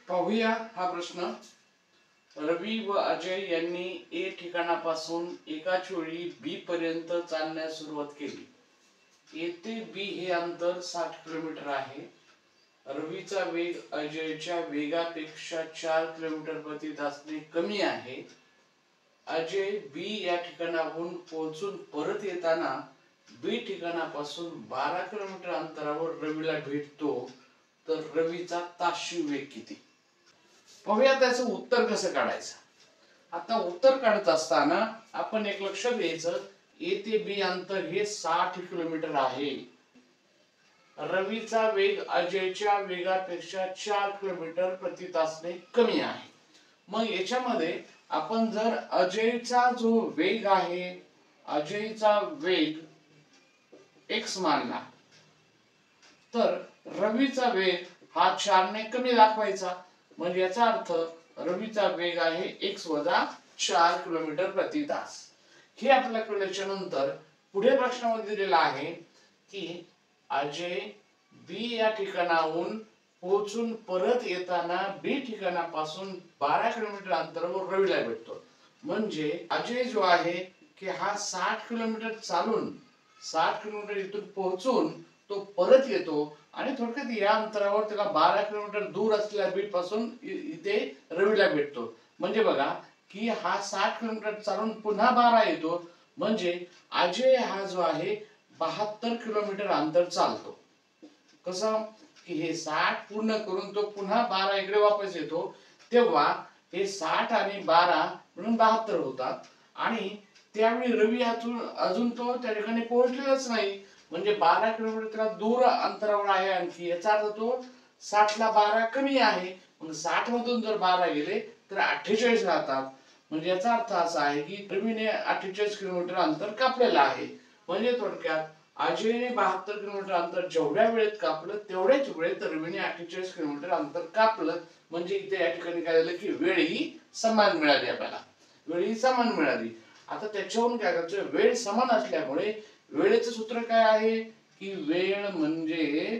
पाहूया हा प्रश्न। रवी व अजय यांनी ए ठिकाणापासून एकाच वेळी बी पर्यंत चालण्यास सुरुवात केली। येथे बी हे अंतर 60 किलोमीटर आहे। रवीचा वेग अजयच्या वेगापेक्षा 4 किलोमीटर प्रति तासाने कमी आहे। अजय बी या ठिकाणाहून पोहोचून परत येताना बी ठिकाणापासून 12 किलोमीटर अंतरावर रवीला भेटतो, तर रवीचा ताशी वेग किती? पाहूया त्याचं उत्तर कसं काढायचं। आता उत्तर काढत असताना आपण एक लक्षात घ्यायचं, ए ते बी अंतर हे 60 किलोमीटर आहे। रवीचा वेग अजयच्या वेगापेक्षा 4 किलोमीटर प्रति तासाने कमी आहे। मग याच्यामध्ये आपण जर अजयचा जो वेग आहे, अजयचा वेग x मानला, तर रवीचा वेग हा 4 ने कमी दाखवायचा। म्हणजे याचा अर्थ रवीचा वेग आहे x - 4 किलोमीटर प्रति तास। हे आपल्याला कळल्याच्या नंतर पुढे प्रश्नामध्ये दिलेला आहे की अजय बी या ठिकाणाहून पोहोचून परत येताना बी ठिकाणापासून 12 किलोमीटर अंतरावर रवीला भेटतो। म्हणजे अजय जो आहे की हा 60 किलोमीटर चालून 60 किलोमीटर इथून पोहोचून तो परत येतो आणि थोडक्यात या अंतरावर त्याला 12 किलोमीटर दूर असलेल्या बी पासून इथे रवीला भेटतो। म्हणजे बघा की हा 60 किलोमीटर चालून पुन्हा 12 येतो। म्हणजे अजय हा जो आहे 72 किलोमीटर अंतर चालतो। कसं की हे 60 पूर्ण करून तो पुन्हा 12 इकडे वापस येतो, तेव्हा हे 60 आणि 12 म्हणून 72 होतात। आणि त्यावेळी रवी अजून तो त्या ठिकाणी पोहोचलेलाच नाही। म्हणजे 12 किलोमीटर त्याला दूर अंतरावर आहे आणखी। याचा अर्थ तो 60 ला 12 कमी आहे। मग 60 मधून जर 12 गेले तर 48 राहतात। म्हणजे याचा अर्थ असा आहे की रवीने 48 किलोमीटर अंतर कापलेलं आहे। म्हणजे थोडक्यात अजयने 72 किलोमीटर अंतर जेवढ्या वेळेत कापलं तेवढ्याच वेळेत रवीने 48 किलोमीटर अंतर कापलं। म्हणजे इथे या ठिकाणी काय झालं की वेळ ही समान मिळाली आपल्याला, वेळ ही समान मिळाली। आता त्याच्यावरून काय करायचं, वेळ समान असल्यामुळे वेळेचं सूत्र काय आहे की वेळ म्हणजे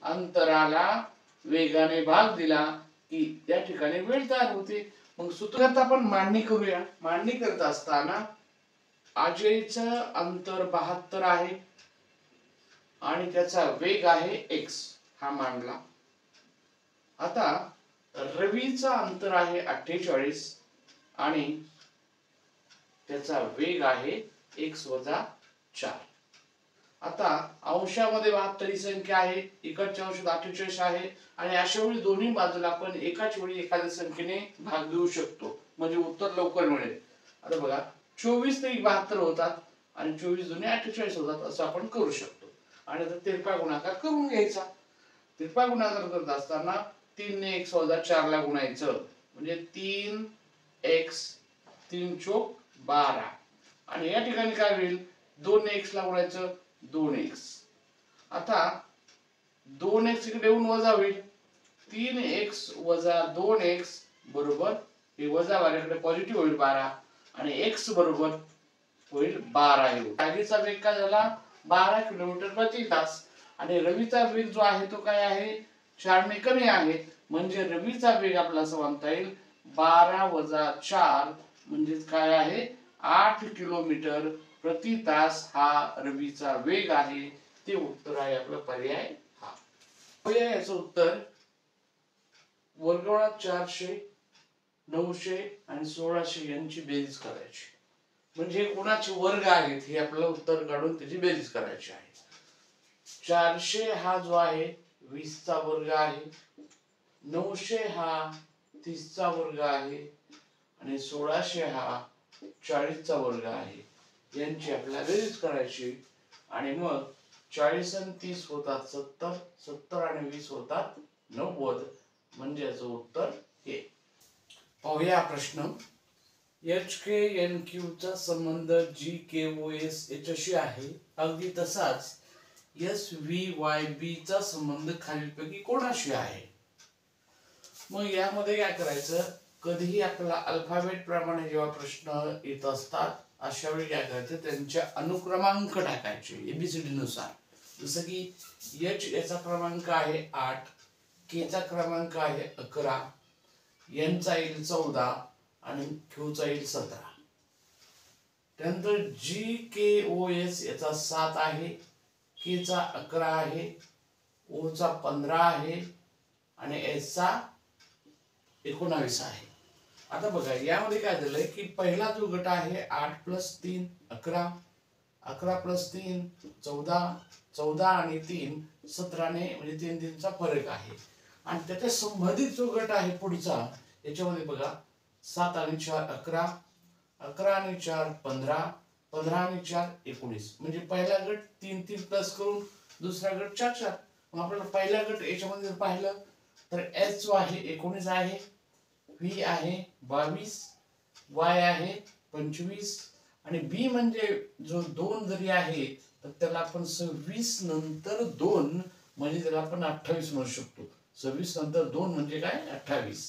अंतराला वेगाने भाग दिला की त्या ठिकाणी वेळ तयार होते। मग सूत्रात आपण मांडणी करूया। मांडणी करत असताना अजयचं अंतर 72 आहे आणि त्याचा वेग आहे x, हा मांडला। आता रवीचा अंतर आहे 48 आणि त्याचा वेग आहे x - 4। आता अंशामध्ये 72 ही संख्या आहे, इकडच्या अंशात 48 आहे आणि अशा वेळी दोन्ही बाजूला आपण एकाच वेळी एखाद्या संख्येने भाग देऊ शकतो, म्हणजे उत्तर लवकर मिळेल। आता बघा 24 ते 72 होतात आणि 24 दुने 48 होतात, असं आपण करू शकतो। आणि आता तिरपा गुणाकार करून घ्यायचा। तिरपा गुणाकार करत असताना 3 ने x - 4 ला गुणायचं, म्हणजे 3x 3 चोक 12 आणि या ठिकाणी काय होईल, 2 ने x ला गुणायचं 2x। आता 2x इकडे येऊन वजा होईल, 3x - 2x बरोबर हे वजा 12 इकडे पॉझिटिव्ह होईल 12 आणि x बरोबर होईल 12 येईल। जागेचा वेग काय झाला 12 किलोमीटर प्रति तास आणि रवीचा वेग जो आहे तो काय आहे 4 ने कमी आहे। म्हणजे रवीचा वेग आपला असं म्हणता येईल 12 - 4 म्हणजे काय आहे 8 किलोमीटर प्रति तास हा रवीचा वेग आहे। ते उत्तर आहे आपलं पर्याय हा। याचं उत्तर वर्गमुळात 400, 900 आणि 1600 यांची बेरीज करायची। म्हणजे कोणाचे वर्ग आहेत हे आपल्याला उत्तर काढून त्याची बेरीज करायची आहे। 400 हा जो आहे 20 चा वर्ग आहे, 900 हा 30 चा वर्ग आहे आणि 1600 हा 40 चा वर्ग आहे। यांची आपल्याला बेरीज करायची आणि मग 40 आणि 30 होतात 70, 70 आणि 20 होतात 90, म्हणजे याचं उत्तर हे। पाहूया प्रश्न। HKNQ चा संबंध GKOS याच्याशी आहे, अगदी तसाच SVYB चा संबंध खालीलपैकी कोणाशी आहे? मग यामध्ये काय करायचं, कधीही आपल्याला अल्फाबेट प्रमाणे जेव्हा प्रश्न येत असतात अशा वेळी काय करायचं, त्यांच्या अनुक्रमांक टाकायचे ABCD नुसार। जसं की H याचा क्रमांक आहे 8, K चा क्रमांक आहे 11, एनचा येईल 14 आणि क्यूचा येईल 17. त्यानंतर GKOS याचा 7 आहे, केचा 11 आहे, ओचा 15 आहे आणि एसचा 19 आहे. आता बघा यामध्ये काय झालंय की पहिला जो गट आहे 8 + 3 11, 11 + 3 14, 14 आणि 3 17 ने म्हणजे 3 3चा फरक आहे. आणि त्याच्या संबंधित जो गट आहे पुढचा याच्यामध्ये बघा 7 आणि 4 11, 11 आणि 4 15, 15 आणि 4 19. म्हणजे पहिला गट 3 3 प्लस करून दुसरा गट 4 4. मग आपल्याला पहिला गट याच्यामध्ये जर पाहिलं तर एस जो आहे 19 आहे, व्ही आहे 22, वाय आहे 25 आणि बी म्हणजे जो 2 जरी आहे तर त्याला आपण 26 नंतर 2 म्हणजे त्याला आपण 28 म्हणू शकतो. 26 नंतर 2 म्हणजे काय 28.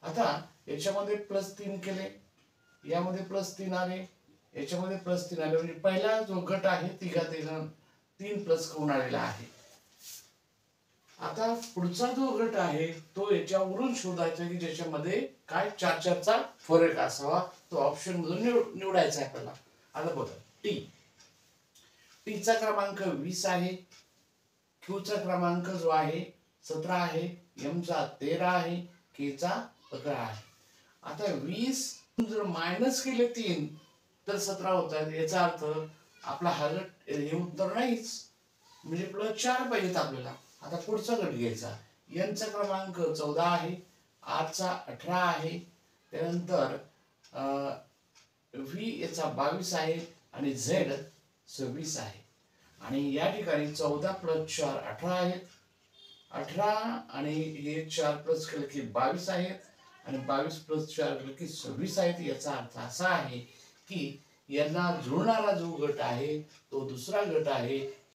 आता याच्यामध्ये +3 केले, यामध्ये +3 आले, याच्यामध्ये +3 आले म्हणजे पहिला जो गट आहे तिघा 3 प्लस करून आलेला आहे. आता पुढचा जो गट आहे तो याच्यावरून शोधायचा की ज्याच्यामध्ये काय 4 4 चा फरक असावा, तो ऑप्शन मधून निवडायचा आहे आपल्याला. आता बघा टीचा क्रमांक 20 आहे, क्यूचा क्रमांक जो आहे 17 आहे, एमचा 13 आहे, केचा 11 आहे. आता 20 जर मायनस केले 3 तर 17 होतात. याचा अर्थ आपला हा गट हे उत्तर नाहीच, म्हणजे +4 पाहिजेत आपल्याला. आता पुढचा गट घ्यायचा. एनचा क्रमांक 14 आहे, आरचा 18 आहे, त्यानंतर व्ही याचा 22 आहे आणि झेड 26 आहे. आणि या ठिकाणी 14 + 4 18 आहेत, 18 आणि हे 4 प्लस केलं की 22 आहेत आणि 22 + 4 केलं की 26 आहेत. याचा अर्थ असा आहे की यांना जुळणारा जो गट आहे तो दुसरा गट आहे